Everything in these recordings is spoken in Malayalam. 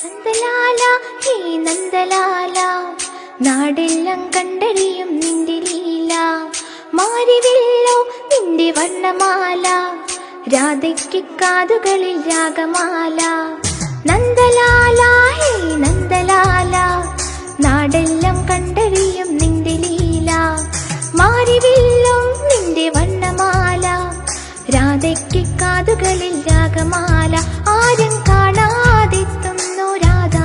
നന്ദലാല ഹേ നന്ദലാല, നാടെല്ലാം കണ്ടറിയും നിന്റെ ലീല. മാരിവില്ലോ നിന്റെ വർണ്ണമാല, രാധയ്ക്ക് കാതുകളിൽ രാഗമാല. നന്ദലാല ഹേ നന്ദലാല, നാടെല്ലാം കണ്ടറിയും നിന്റെ ലീല. മാരിവില്ലോ നിന്റെ വർണ്ണമാല, രാധയ്ക്ക് കാതുകളിൽ രാഗമാല. ആരും കാണാതെത്തുന്നു രാധ,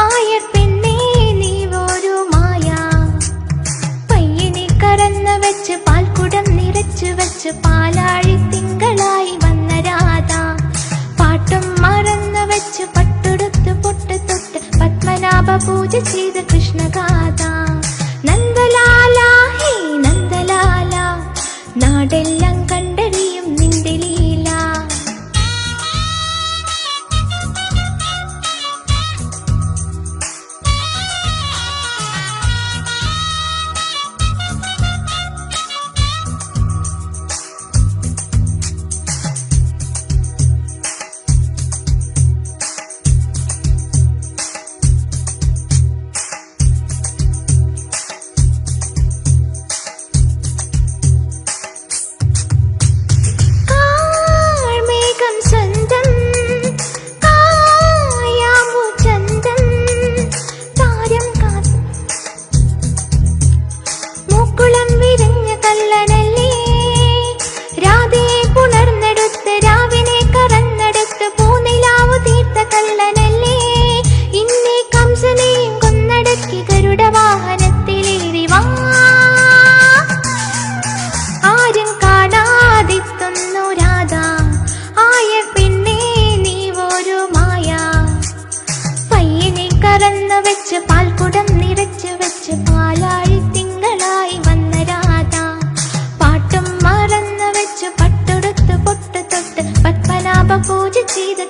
ആയ പെണ്ണേ നീ ഒരു മായ. പയ്യനെ കറന്നു വെച്ച് പാൽക്കുടം നിറച്ചു വെച്ച് പാലാഴി തിങ്കളായി വന്ന രാധ. പാട്ടും മറന്നു വെച്ച് പട്ടുടുത്ത് പൊട്ട് തൊട്ട് പത്മനാഭ പൂജ ചെയ്ത കൃഷ്ണഗാഥ. നന്ദലാല ഹേ നന്ദലാല, നാടെല്ലാം കണ്ടറിയും നിന്റെ ലീല. വെച്ച് പാൽക്കുടം നിറച്ചു വെച്ച് പാലാഴി തിങ്കളായി വന്ന രാധ. പാട്ടും മറന്നു വെച്ച് പട്ടുടുത്ത് പൊട്ട് തൊട്ട് പത്മനാഭ പൂജ ചെയ്ത